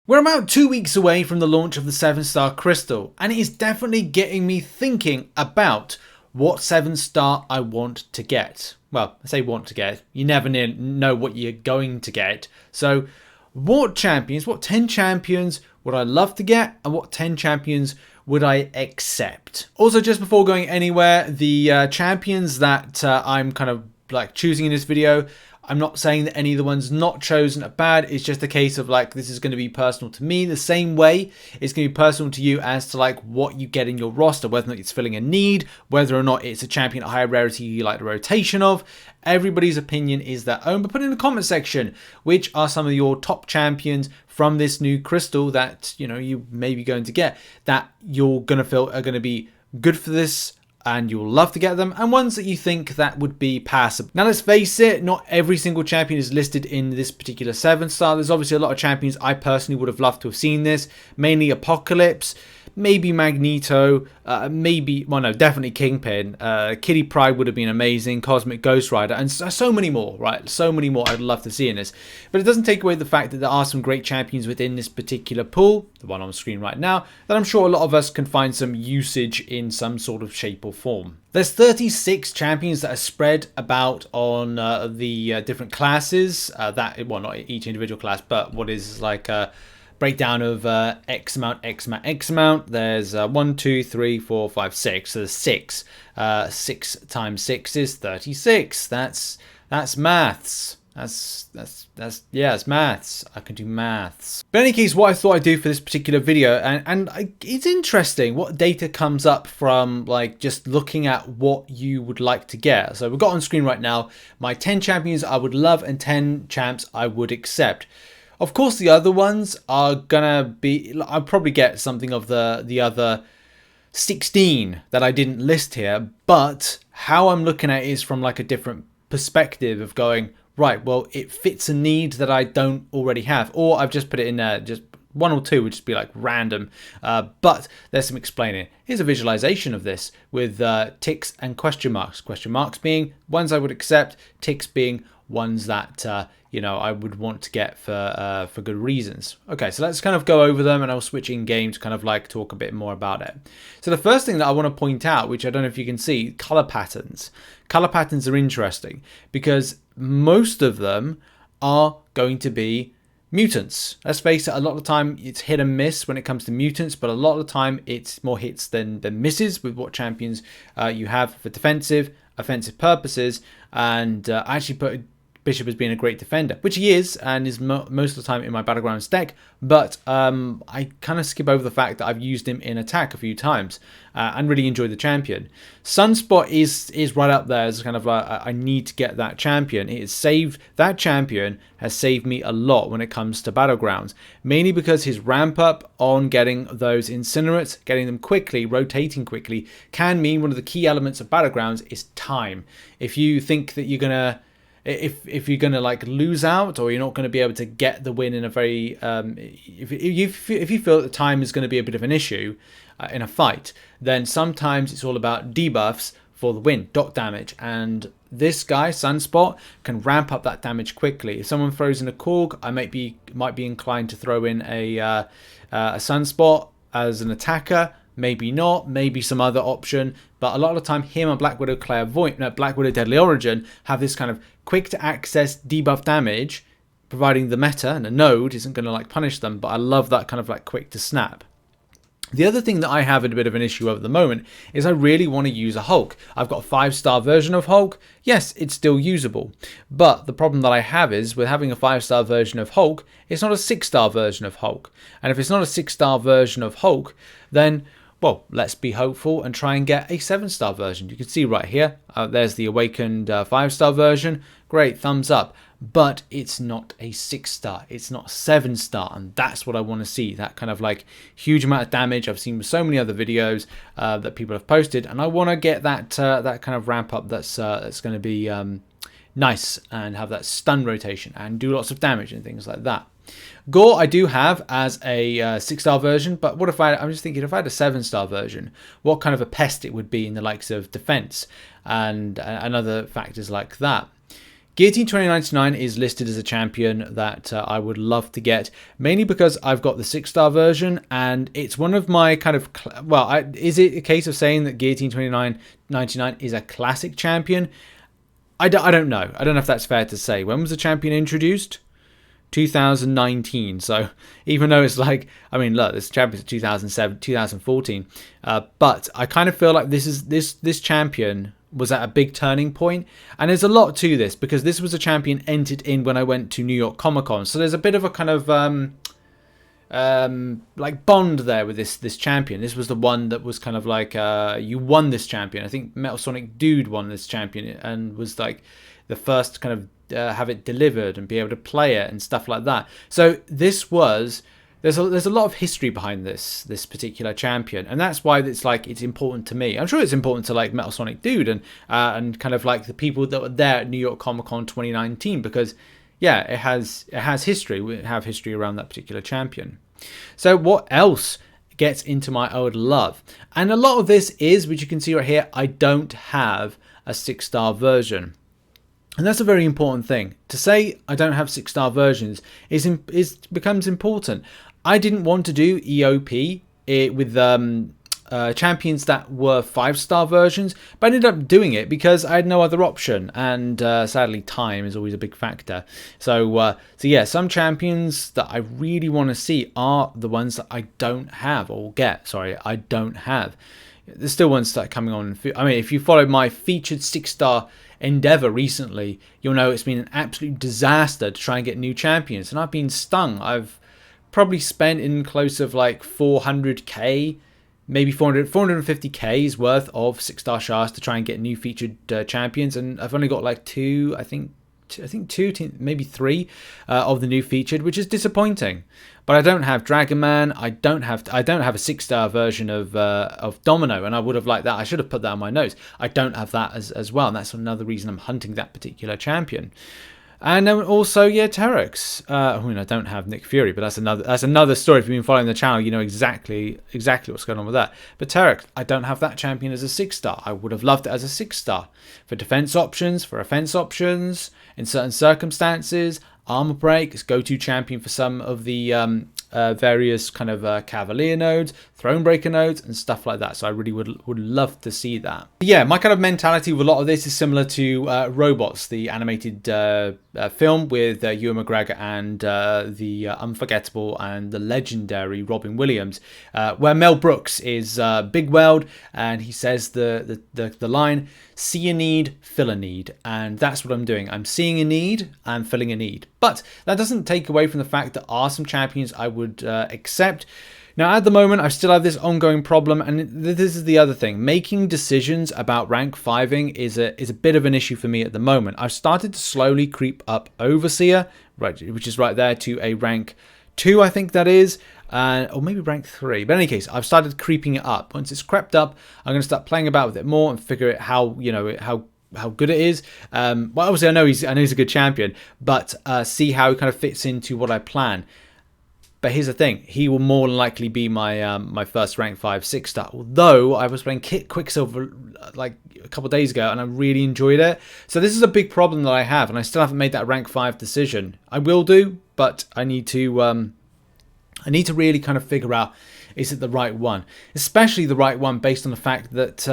We're about 2 weeks away from the launch of the 7-star crystal, and it is definitely getting me thinking about what 7-star I want to get. Well, I say want to get, you never know what you're going to get. So what 10 champions would I love to get, and what 10 champions would I accept? Also, just before going anywhere, the champions that I'm kind of like choosing in this video, I'm not saying that any of the ones not chosen are bad. It's just a case of like, this is going to be personal to me the same way it's going to be personal to you as to like what you get in your roster, whether or not it's filling a need, whether or not it's a champion at higher rarity you like the rotation of. Everybody's opinion is their own, but put in the comment section which are some of your top champions from this new crystal that you may be going to get, that you're going to feel are going to be good for this and you'll love to get them, and ones that you think that would be passable. Now let's face it, not every single champion is listed in this particular 7-star. There's obviously a lot of champions I personally would have loved to have seen this, mainly Apocalypse, maybe Magneto, definitely Kingpin. Kitty Pryde would have been amazing, Cosmic Ghost Rider, and so many more, right? So many more I'd love to see in this. But it doesn't take away the fact that there are some great champions within this particular pool, the one on screen right now, that I'm sure a lot of us can find some usage in some sort of shape or form. There's 36 champions that are spread about on the different classes. Not each individual class, but what is like a breakdown of X amount. There's 1, 2, 3, 4, 5, 6. So there's 6. 6 times 6 is 36. That's maths. It's maths. I can do maths. But in any case, what I thought I'd do for this particular video, it's interesting what data comes up from like just looking at what you would like to get. So we've got on screen right now my 10 champions I would love and 10 champs I would accept. Of course, the other ones are gonna be, I'll probably get something of the other 16 that I didn't list here, but how I'm looking at it is from like a different perspective of going, right, well, it fits a need that I don't already have, or I've just put it in there, just 1 or 2 would just be like random, but there's some explaining. Here's a visualization of this with ticks and question marks. Question marks being ones I would accept, ticks being ones that I would want to get for good reasons. Okay, so let's kind of go over them, and I'll switch in game to kind of like talk a bit more about it. So the first thing that I want to point out, which I don't know if you can see, color patterns. Color patterns are interesting because most of them are going to be mutants. Let's face it, a lot of the time it's hit and miss when it comes to mutants, but a lot of the time it's more hits than misses with what champions you have for defensive, offensive purposes. And I actually put Bishop as being a great defender, which he is, and is most of the time in my Battlegrounds deck, but I kind of skip over the fact that I've used him in attack a few times and really enjoy the champion. Sunspot is right up there as kind of like, I need to get that champion. That champion has saved me a lot when it comes to Battlegrounds, mainly because his ramp up on getting those incinerates, getting them quickly, rotating quickly, can mean one of the key elements of Battlegrounds is time. If you think that you're gonna if you're gonna like lose out, or you're not going to be able to get the win in a very if you feel that the time is going to be a bit of an issue in a fight, then sometimes it's all about debuffs for the win, dot damage, and this guy Sunspot can ramp up that damage quickly. If someone throws in a Korg, I might be inclined to throw in a Sunspot as an attacker. Maybe not, maybe some other option, but a lot of the time him and Black Widow Black Widow Deadly Origin have this kind of quick to access debuff damage, providing the meta and a node isn't going to like punish them, but I love that kind of like quick to snap. The other thing that I have a bit of an issue with at the moment is I really want to use a Hulk. I've got a 5-star version of Hulk. Yes, it's still usable. But the problem that I have is with having a 5-star version of Hulk, it's not a 6-star version of Hulk. And if it's not a 6-star version of Hulk, then, well, let's be hopeful and try and get a 7-star version. You can see right here, there's the Awakened 5-star version. Great, thumbs up. But it's not a 6-star, it's not a 7-star, and that's what I want to see, that kind of like huge amount of damage I've seen with so many other videos that people have posted, and I want to get that that kind of ramp up that's going to be nice and have that stun rotation and do lots of damage and things like that. Gore I do have as a 6-star version, but what if I'm just thinking if I had a 7-star version, what kind of a pest it would be in the likes of defense and other factors like that. Guillotine 2099 is listed as a champion that I would love to get, mainly because I've got the 6-star version, and it's one of my kind of, is it a case of saying that Guillotine 2099 is a classic champion? I don't know. I don't know if that's fair to say. When was the champion introduced? 2019. So even though it's like, I mean, look, this champion's 2007, 2014, but I kind of feel like this champion was at a big turning point, and there's a lot to this because this was a champion entered in when I went to New York Comic Con. So there's a bit of a kind of like bond there with this champion. This was the one that was kind of like you won this champion. I think Metal Sonic Dude won this champion and was like the first to kind of have it delivered and be able to play it and stuff like that. So this was there's a lot of history behind this particular champion, and that's why it's like it's important to me. I'm sure it's important to like Metal Sonic Dude and kind of like the people that were there at New York Comic Con 2019, because yeah, it has history. We have history around that particular champion. So what else gets into my old love? And a lot of this is, which you can see right here, I don't have a 6-star version. And that's a very important thing. To say I don't have 6-star versions becomes important. I didn't want to do EOP with champions that were 5-star versions, but I ended up doing it because I had no other option, and sadly time is always a big factor. So yeah, some champions that I really want to see are the ones that I don't have, or get, sorry, I don't have. There's still ones that are coming on. I mean, if you followed my featured 6-star endeavor recently, you'll know it's been an absolute disaster to try and get new champions, and I've been stung. I've probably spent in close of like 400k, maybe 450k's worth of 6-star shards to try and get new featured champions, and I've only got like two, I think two, maybe three of the new featured, which is disappointing. But I don't have Dragon Man. I don't have a 6-star version of Domino, and I would have liked that. I should have put that on my notes. I don't have that as well, and that's another reason I'm hunting that particular champion. And then also, yeah, Terex. I mean, I don't have Nick Fury, but that's another story. If you've been following the channel, you know exactly what's going on with that. But Terex, I don't have that champion as a 6-star. I would have loved it as a 6-star for defense options, for offense options, in certain circumstances. Armor break is go-to champion for some of the various kind of Cavalier nodes, Thronebreaker nodes, and stuff like that. So I really would love to see that. But yeah, my kind of mentality with a lot of this is similar to Robots, the animated film with Ewan McGregor and the unforgettable and the legendary Robin Williams, where Mel Brooks is Big Weld, and he says the line, "See a need, fill a need," and that's what I'm doing. I'm seeing a need, I'm filling a need. But that doesn't take away from the fact that are some champions I would accept. Now, at the moment, I still have this ongoing problem, and this is the other thing. Making decisions about rank 5ing is a bit of an issue for me at the moment. I've started to slowly creep up Overseer, right, which is right there, to a rank 2, I think that is, or maybe rank 3. But in any case, I've started creeping it up. Once it's crept up, I'm going to start playing about with it more and figure out how good it is. Well, obviously, I know he's a good champion, but see how he kind of fits into what I plan. But here's the thing, he will more than likely be my my first rank 5 6-star. Although I was playing Quicksilver like a couple of days ago and I really enjoyed it. So this is a big problem that I have, and I still haven't made that rank 5 decision. I will do, but I need to really kind of figure out, is it the right one? Especially the right one based on the fact that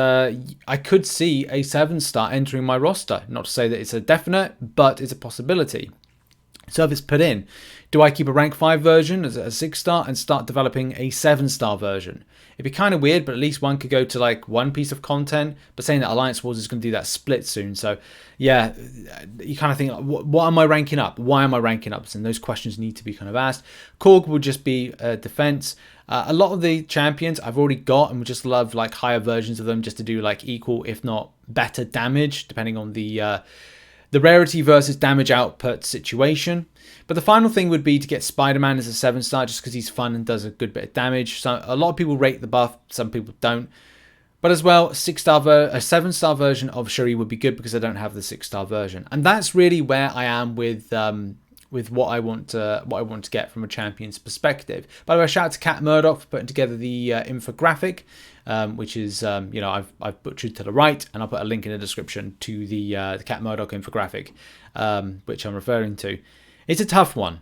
I could see a 7-star entering my roster. Not to say that it's a definite, but it's a possibility. So if it's put in, do I keep a rank 5 version as a 6-star and start developing a 7-star version? It'd be kind of weird, but at least one could go to like one piece of content. But saying that Alliance Wars is going to do that split soon. So yeah, you kind of think, what am I ranking up? Why am I ranking up? And those questions need to be kind of asked. Korg would just be defense. A lot of the champions I've already got and would just love like higher versions of them just to do like equal, if not better damage, depending on the rarity versus damage output situation. But the final thing would be to get Spider-Man as a 7-star just because he's fun and does a good bit of damage. So a lot of people rate the buff, some people don't. But as well, a 7-star version of Shuri would be good because I don't have the 6-star version. And that's really where I am with with what I want to get from a champion's perspective. By the way, shout out to Cat Murdoch for putting together the infographic, which is I've butchered to the right, and I'll put a link in the description to the Cat Murdoch infographic, which I'm referring to. It's a tough one.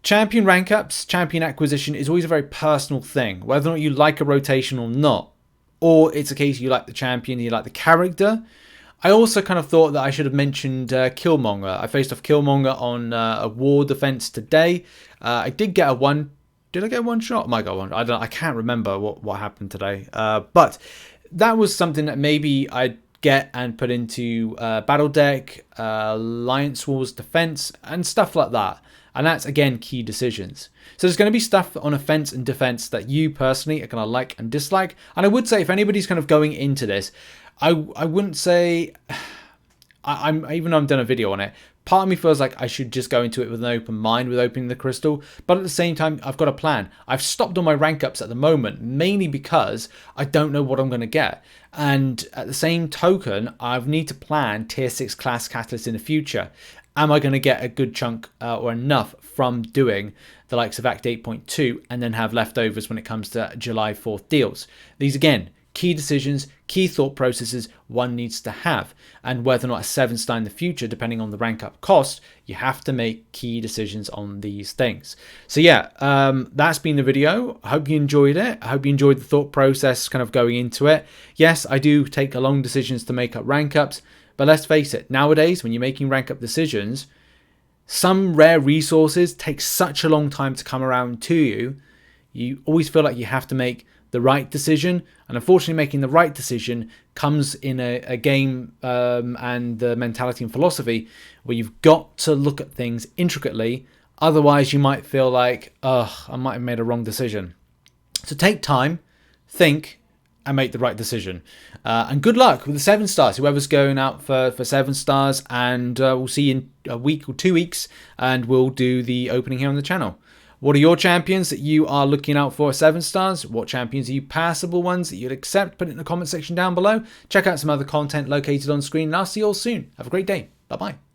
Champion rank ups, champion acquisition is always a very personal thing, whether or not you like a rotation or not, or it's a case you like the champion, you like the character. I also kind of thought that I should have mentioned Killmonger. I faced off Killmonger on a war defense today. I did get a one. Did I get one shot? I might get one. I can't remember what happened today. But that was something that maybe I'd get and put into battle deck, Alliance Wars defense, and stuff like that. And that's, again, key decisions. So there's going to be stuff on offense and defense that you personally are going to like and dislike. And I would say if anybody's kind of going into this, I wouldn't say, even though I've done a video on it, part of me feels like I should just go into it with an open mind with opening the crystal. But at the same time, I've got a plan. I've stopped on my rank ups at the moment, mainly because I don't know what I'm going to get. And at the same token, I need to plan tier 6 class catalysts in the future. Am I going to get a good chunk or enough from doing the likes of Act 8.2 and then have leftovers when it comes to July 4th deals? These, again, key decisions, key thought processes one needs to have. And whether or not a 7-star in the future, depending on the rank up cost, you have to make key decisions on these things. So yeah, that's been the video. I hope you enjoyed it. I hope you enjoyed the thought process kind of going into it. Yes, I do take long decisions to make up rank ups. But let's face it, nowadays, when you're making rank up decisions, some rare resources take such a long time to come around to you. You always feel like you have to make the right decision. And unfortunately, making the right decision comes in a game and the mentality and philosophy where you've got to look at things intricately. Otherwise, you might feel like, I might have made a wrong decision. So take time, think, and make the right decision. And good luck with the 7 stars, whoever's going out for 7 stars, and we'll see you in a week or 2 weeks, and we'll do the opening here on the channel. What are your champions that you are looking out for 7 stars? What champions are you passable ones that you'd accept? Put it in the comment section down below. Check out some other content located on screen, and I'll see you all soon. Have a great day. Bye-bye.